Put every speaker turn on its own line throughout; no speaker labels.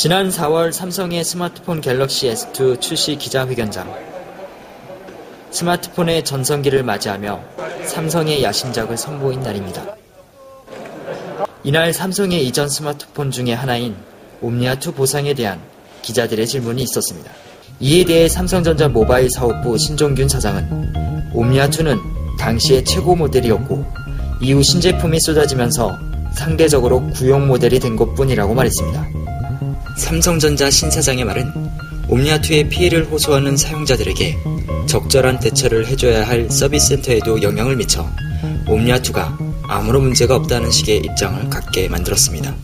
지난 4월 삼성의 스마트폰 갤럭시 S2 출시 기자회견장. 스마트폰의 전성기를 맞이하며 삼성의 야심작을 선보인 날입니다. 이날 삼성의 이전 스마트폰 중에 하나인 옴니아2 보상에 대한 기자들의 질문이 있었습니다. 이에 대해 삼성전자 모바일 사업부 신종균 사장은 옴니아2는 당시의 최고 모델이었고 이후 신제품이 쏟아지면서 상대적으로 구형 모델이 된 것뿐이라고 말했습니다. 삼성전자 신 사장의 말은 옴니아2의 피해를 호소하는 사용자들에게 적절한 대처를 해줘야 할 서비스 센터에도 영향을 미쳐 옴니아2가 아무런 문제가 없다는 식의 입장을 갖게 만들었습니다.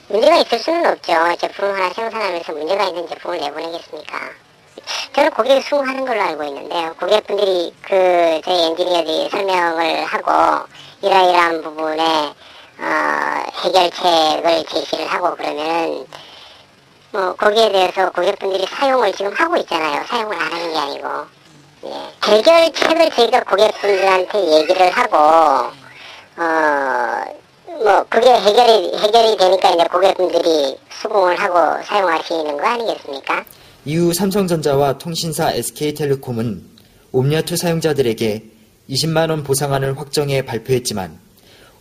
문제가 있을 수는 없죠. 제품을 하나 생산하면서 문제가 있는 제품을 내보내겠습니까? 저는 고객이 수긍하는 걸로 알고 있는데요. 고객분들이 저희 엔지니어들이 설명을 하고 이러이러한 부분에 해결책을 제시를 하고 그러면 거기에 대해서 고객분들이 사용을 지금 하고 있잖아요. 사용을 안 하는 게 아니고. 예. 해결책을 저희가 고객분들한테 얘기를 하고 그게 해결이 되니까 이제 고객분들이 수긍을 하고 사용하시는 거 아니겠습니까?
이후 삼성전자와 통신사 SK텔레콤은 옴니아2 사용자들에게 20만원 보상안을 확정해 발표했지만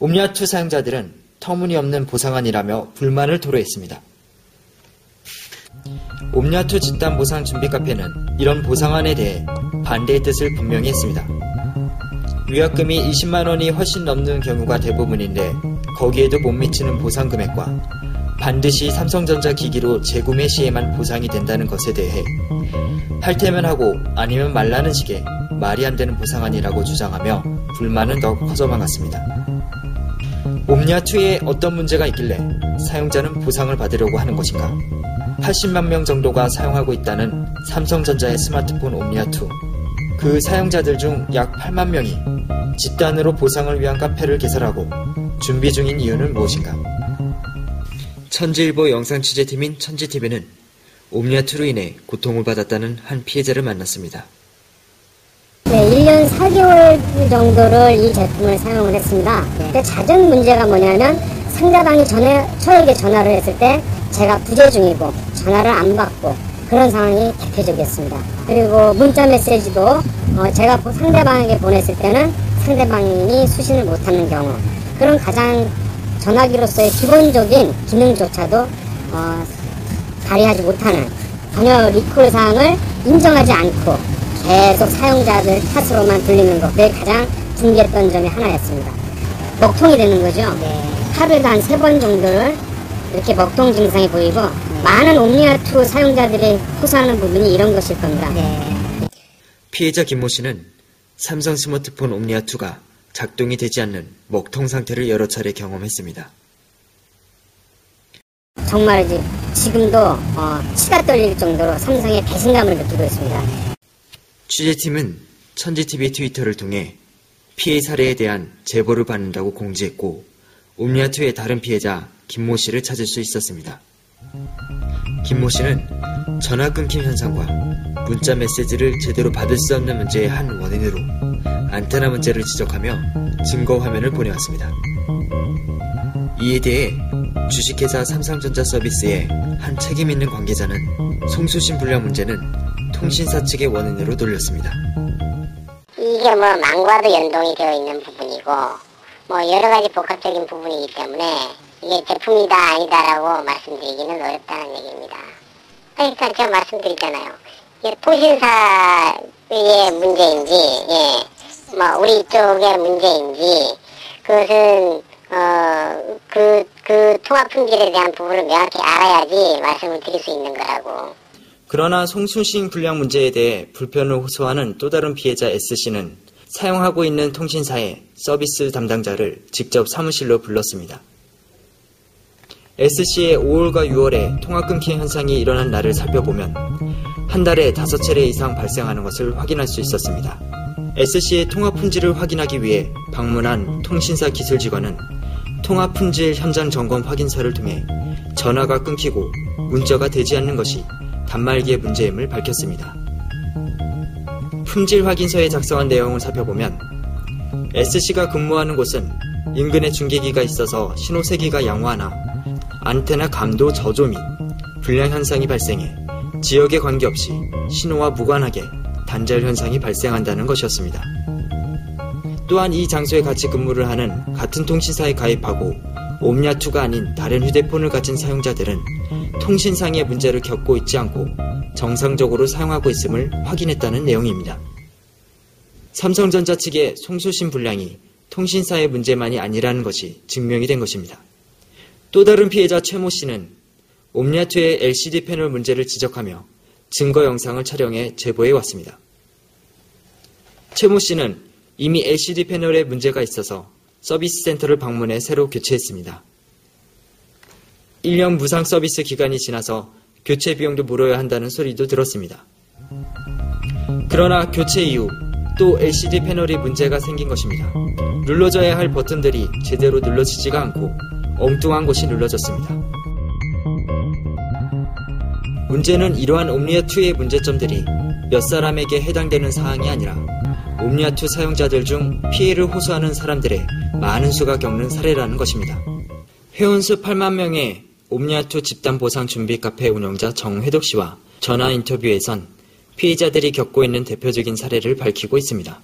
옴니아2 사용자들은 터무니없는 보상안이라며 불만을 토로했습니다. 옴니아2 집단 보상 준비 카페는 이런 보상안에 대해 반대의 뜻을 분명히 했습니다. 위약금이 20만원이 훨씬 넘는 경우가 대부분인데 거기에도 못 미치는 보상 금액과 반드시 삼성전자 기기로 재구매 시에만 보상이 된다는 것에 대해 할 테면 하고 아니면 말라는 식의 말이 안 되는 보상안이라고 주장하며 불만은 더 커져만 갔습니다. 옴니아2에 어떤 문제가 있길래 사용자는 보상을 받으려고 하는 것인가? 80만 명 정도가 사용하고 있다는 삼성전자의 스마트폰 옴니아2. 그 사용자들 중 약 8만 명이 집단으로 보상을 위한 카페를 개설하고 준비 중인 이유는 무엇인가? 천지일보 영상취재팀인 천지TV는 옴니아2로 인해 고통을 받았다는 한 피해자를 만났습니다.
네, 1년 4개월 정도를 이 제품을 사용을 했습니다. 근데 잦은 문제가 뭐냐면 상대방이 저에게 전화를 했을 때 제가 부재 중이고 전화를 안 받고 그런 상황이 대표적이었습니다. 그리고 문자 메시지도 제가 상대방에게 보냈을 때는 상대방이 수신을 못하는 경우, 그런 가장 전화기로서의 기본적인 기능조차도 발휘하지 못하는, 전혀 리콜 사항을 인정하지 않고 계속 사용자들 탓으로만 돌리는 것, 그게 가장 분개했던 점이 하나였습니다. 먹통이 되는 거죠. 하루에도 한 3번 정도를 이렇게 먹통 증상이 보이고 많은 옴니아2 사용자들이 호소하는 부분이 이런 것일 겁니다.
피해자 김모 씨는 삼성 스마트폰 옴니아2가 작동이 되지 않는 먹통 상태를 여러 차례 경험했습니다.
정말 지금도 치가 떨릴 정도로 삼성의 배신감을 느끼고 있습니다.
취재팀은 천지TV 트위터를 통해 피해 사례에 대한 제보를 받는다고 공지했고 옴니아2의 다른 피해자 김모 씨를 찾을 수 있었습니다. 김모 씨는 전화 끊김 현상과 문자 메시지를 제대로 받을 수 없는 문제의 한 원인으로 안테나 문제를 지적하며 증거 화면을 보내왔습니다. 이에 대해 주식회사 삼성전자 서비스의 한 책임있는 관계자는 송수신 불량 문제는 통신사 측의 원인으로 돌렸습니다.
이게 망과도 연동이 되어 있는 부분이고 여러 가지 복합적인 부분이기 때문에 이게 제품이다 아니다라고 말씀드리기는 어렵다는 얘기입니다. 그러니까 제가 말씀드리잖아요. 이게 통신사의 문제인지 우리 쪽의 문제인지 그것은 그 통합 품질에 대한 부분을 명확히 알아야지 말씀을 드릴 수 있는 거라고.
그러나 송수신 불량 문제에 대해 불편을 호소하는 또 다른 피해자 S씨는 사용하고 있는 통신사의 서비스 담당자를 직접 사무실로 불렀습니다. S씨의 5월과 6월에 통화 끊김 현상이 일어난 날을 살펴보면 한 달에 5차례 이상 발생하는 것을 확인할 수 있었습니다. S씨의 통화 품질을 확인하기 위해 방문한 통신사 기술 직원은 통화 품질 현장 점검 확인서를 통해 전화가 끊기고 문자가 되지 않는 것이 단말기의 문제임을 밝혔습니다. 품질 확인서에 작성한 내용을 살펴보면 S씨가 근무하는 곳은 인근에 중계기가 있어서 신호 세기가 양호하나 안테나 감도 저조 및 불량 현상이 발생해 지역에 관계없이 신호와 무관하게 단절 현상이 발생한다는 것이었습니다. 또한 이 장소에 같이 근무를 하는 같은 통신사에 가입하고 옴니아2가 아닌 다른 휴대폰을 가진 사용자들은 통신상의 문제를 겪고 있지 않고 정상적으로 사용하고 있음을 확인했다는 내용입니다. 삼성전자 측의 송수신 불량이 통신사의 문제만이 아니라는 것이 증명이 된 것입니다. 또 다른 피해자 최모 씨는 옴니아2의 LCD 패널 문제를 지적하며 증거 영상을 촬영해 제보해 왔습니다. 최모 씨는 이미 LCD 패널에 문제가 있어서 서비스 센터를 방문해 새로 교체했습니다. 1년 무상 서비스 기간이 지나서 교체 비용도 물어야 한다는 소리도 들었습니다. 그러나 교체 이후 또 LCD 패널이 문제가 생긴 것입니다. 눌러져야 할 버튼들이 제대로 눌러지지가 않고 엉뚱한 곳이 눌러졌습니다. 문제는 이러한 옴니아2의 문제점들이 몇 사람에게 해당되는 사항이 아니라 옴니아2 사용자들 중 피해를 호소하는 사람들의 많은 수가 겪는 사례라는 것입니다. 회원수 8만 명의 옴니아2 집단 보상 준비 카페 운영자 정회덕 씨와 전화 인터뷰에선 피해자들이 겪고 있는 대표적인 사례를 밝히고 있습니다.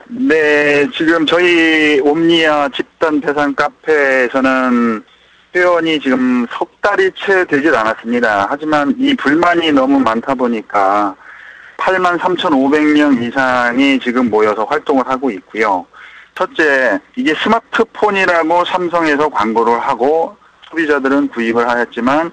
네, 지금 저희 옴니아 집단 배상 카페에서는 회원이 지금 석 달이 채 되질 않았습니다. 하지만 이 불만이 너무 많다 보니까 83,500명 이상이 지금 모여서 활동을 하고 있고요. 첫째, 이게 스마트폰이라고 삼성에서 광고를 하고 소비자들은 구입을 하였지만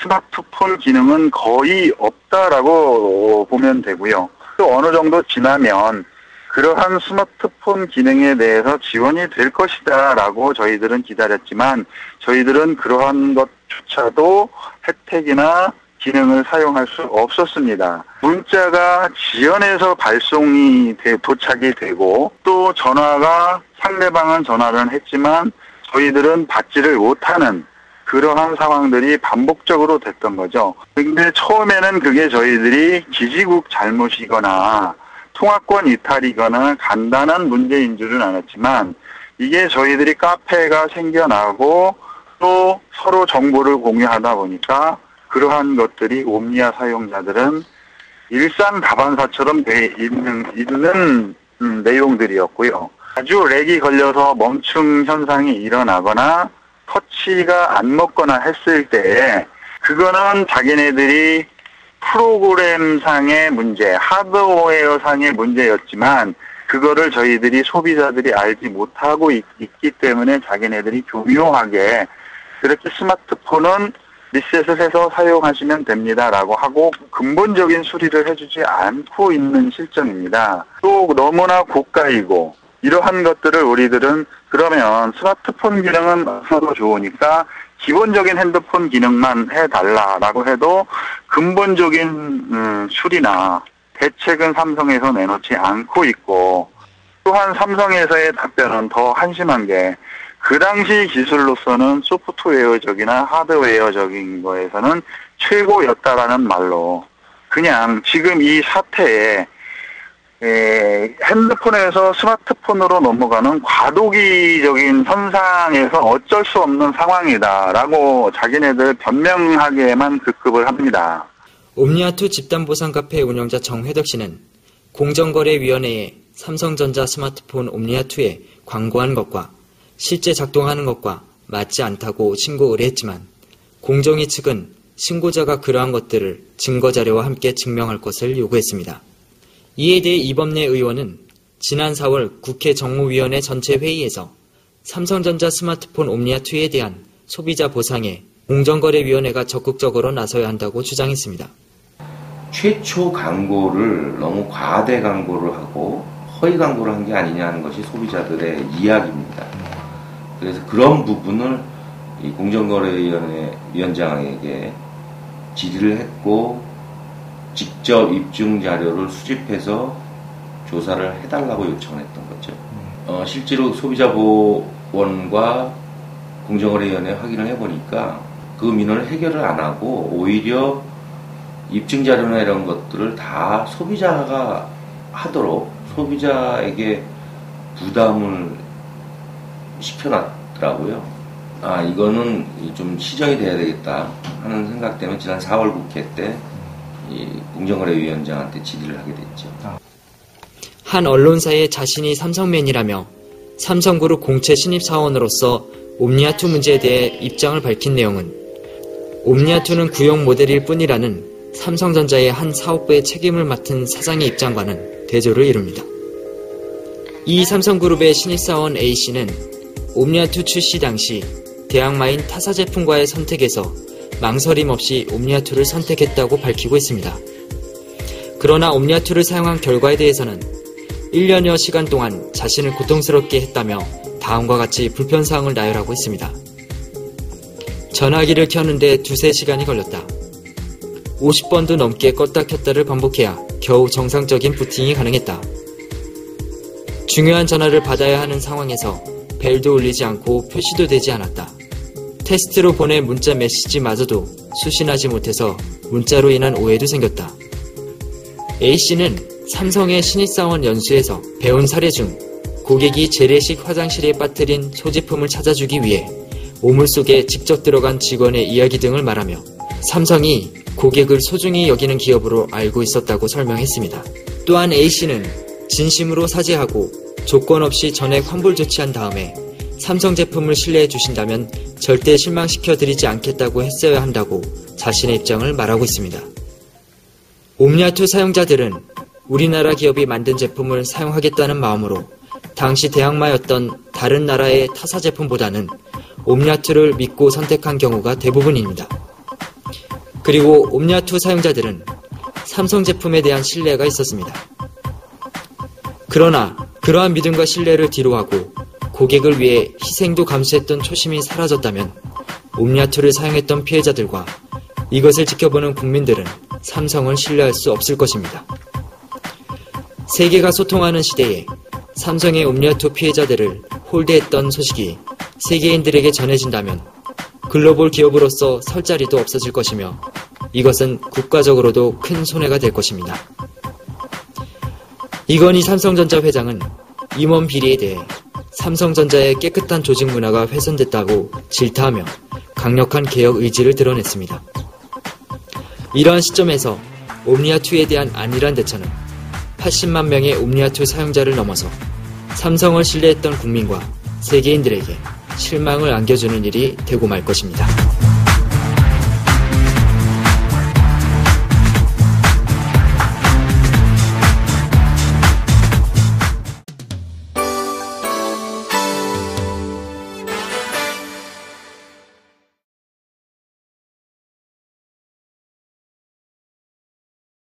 스마트폰 기능은 거의 없다라고 보면 되고요. 또 어느 정도 지나면 그러한 스마트폰 기능에 대해서 지원이 될 것이다 라고 저희들은 기다렸지만 저희들은 그러한 것조차도 혜택이나 기능을 사용할 수 없었습니다. 문자가 지연해서 도착이 되고 또 전화가 상대방은 전화를 했지만 저희들은 받지를 못하는 그러한 상황들이 반복적으로 됐던 거죠. 근데 처음에는 그게 저희들이 기지국 잘못이거나 통화권 이탈이거나 간단한 문제인 줄은 알았지만 이게 저희들이 카페가 생겨나고 또 서로 정보를 공유하다 보니까 그러한 것들이 옴니아 사용자들은 일상 다반사처럼 돼 있는 내용들이었고요. 아주 렉이 걸려서 멈춤 현상이 일어나거나 터치가 안 먹거나 했을 때 그거는 자기네들이 프로그램상의 문제, 하드웨어상의 문제였지만 그거를 저희들이 소비자들이 알지 못하고 있기 때문에 자기네들이 교묘하게 그렇게 스마트폰은 리셋을 해서 사용하시면 됩니다라고 하고 근본적인 수리를 해주지 않고 있는 실정입니다. 또 너무나 고가이고 이러한 것들을 우리들은 그러면 스마트폰 기능은 없어도 좋으니까 기본적인 핸드폰 기능만 해달라라고 해도 근본적인 수리나 대책은 삼성에서 내놓지 않고 있고 또한 삼성에서의 답변은 더 한심한 게 그 당시 기술로서는 소프트웨어적이나 하드웨어적인 거에서는 최고였다라는 말로 그냥 지금 이 사태에 핸드폰에서 스마트폰으로 넘어가는 과도기적인 현상에서 어쩔 수 없는 상황이다라고 자기네들 변명하게만 급급을 합니다.
옴니아2 집단보상 카페 운영자 정회덕 씨는 공정거래위원회에 삼성전자 스마트폰 옴니아2에 광고한 것과 실제 작동하는 것과 맞지 않다고 신고 의뢰했지만 공정위 측은 신고자가 그러한 것들을 증거자료와 함께 증명할 것을 요구했습니다. 이에 대해 이범래 의원은 지난 4월 국회 정무위원회 전체 회의에서 삼성전자 스마트폰 옴니아2에 대한 소비자 보상에 공정거래위원회가 적극적으로 나서야 한다고 주장했습니다.
최초 광고를 너무 과대 광고를 하고 허위 광고를 한 게 아니냐 하는 것이 소비자들의 이야기입니다. 그래서 그런 부분을 이 공정거래위원회 위원장에게 질의를 했고 직접 입증 자료를 수집해서 조사를 해달라고 요청을 했던 거죠. 실제로 소비자보호원과 공정거래위원회 확인을 해보니까 그 민원을 해결을 안 하고 오히려 입증 자료나 이런 것들을 다 소비자가 하도록 소비자에게 부담을 시켜놨더라고요. 이거는 좀 시정이 돼야 되겠다 하는 생각 때문에 지난 4월 국회 때 공정거래위원장한테 질의를 하게 됐죠.
한 언론사에 자신이 삼성맨이라며 삼성그룹 공채 신입사원으로서 옴니아2 문제에 대해 입장을 밝힌 내용은 옴니아2는 구형 모델일 뿐이라는 삼성전자의 한 사업부의 책임을 맡은 사장의 입장과는 대조를 이룹니다. 이 삼성그룹의 신입사원 A씨는 옴니아2 출시 당시 대항마인 타사 제품과의 선택에서 망설임 없이 옴니아2를 선택했다고 밝히고 있습니다. 그러나 옴니아2를 사용한 결과에 대해서는 1년여 시간 동안 자신을 고통스럽게 했다며 다음과 같이 불편사항을 나열하고 있습니다. 전화기를 켰는데 2-3시간이 걸렸다. 50번도 넘게 껐다 켰다를 반복해야 겨우 정상적인 부팅이 가능했다. 중요한 전화를 받아야 하는 상황에서 벨도 울리지 않고 표시도 되지 않았다. 테스트로 보낸 문자 메시지마저도 수신하지 못해서 문자로 인한 오해도 생겼다. A씨는 삼성의 신입사원 연수에서 배운 사례 중 고객이 재래식 화장실에 빠뜨린 소지품을 찾아주기 위해 오물 속에 직접 들어간 직원의 이야기 등을 말하며 삼성이 고객을 소중히 여기는 기업으로 알고 있었다고 설명했습니다. 또한 A씨는 진심으로 사죄하고 조건 없이 전액 환불 조치한 다음에 삼성 제품을 신뢰해 주신다면 절대 실망시켜드리지 않겠다고 했어야 한다고 자신의 입장을 말하고 있습니다. 옴니아2 사용자들은 우리나라 기업이 만든 제품을 사용하겠다는 마음으로 당시 대항마였던 다른 나라의 타사 제품보다는 옴니아2를 믿고 선택한 경우가 대부분입니다. 그리고 옴니아2 사용자들은 삼성 제품에 대한 신뢰가 있었습니다. 그러나 그러한 믿음과 신뢰를 뒤로하고 고객을 위해 희생도 감수했던 초심이 사라졌다면 옴니아2를 사용했던 피해자들과 이것을 지켜보는 국민들은 삼성을 신뢰할 수 없을 것입니다. 세계가 소통하는 시대에 삼성의 옴니아2 피해자들을 홀대했던 소식이 세계인들에게 전해진다면 글로벌 기업으로서 설 자리도 없어질 것이며 이것은 국가적으로도 큰 손해가 될 것입니다. 이건희 삼성전자 회장은 임원 비리에 대해 삼성전자의 깨끗한 조직 문화가 훼손됐다고 질타하며 강력한 개혁 의지를 드러냈습니다. 이러한 시점에서 옴니아2에 대한 안일한 대처는 80만 명의 옴니아2 사용자를 넘어서 삼성을 신뢰했던 국민과 세계인들에게 실망을 안겨주는 일이 되고 말 것입니다.